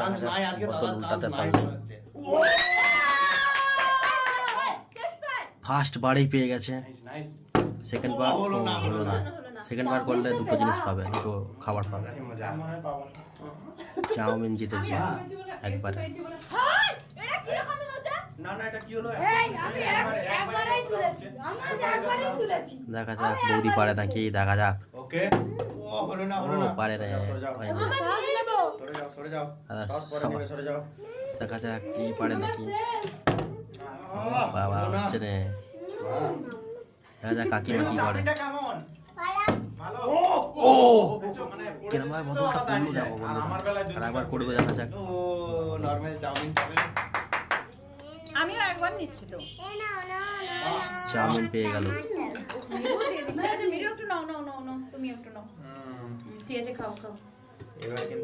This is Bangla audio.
চান্স নাই আজকে, বোতল দাদা উল্টাতে চান্স নাই পারলো। মনে হচ্ছে। ফার্স্ট বারেই পেয়ে গেছে। নাইস। সেকেন্ড বার হলো না, হলো না। সেকেন্ড বার করলে দুটো জিনিস পাবে, দুটো খাবার পাবে। মজা মনে পাবো না। চাউমিন জিতেছে একবারে। না না এটা কি হলো? দেখা যাক বৌদি পারে নাকি, দেখা যাক। ওকে ও হলো না, হলো ও না। পারে রে, সরে যাও, হয়নি। সরে যাও, সরে যাও। আর সব পরে নেবে, সরে যাও। দেখা যাক কি পারে নাকি। বাবা হলো না। হচ্ছে রে। দেখা যাক কাকিমা কি করে। চাটনিটা কেমন? ভালো। ও মানে কেরম ভাবে বোতলটা পড়লো দেখো আর বন্ধুরা। আমার বেলায় আর একবার করবে, দেখা যাক। ও নরমাল চাউমিন খাবে। আমিও একবার নিচ্ছি তো। চাউমিন পেয়ে গেল। মিরু দিয়ে দিচ্ছে। আচ্ছা মিরু একটু নাও, তুমি একটু নাও। ঠিক আছে, খাও। এবার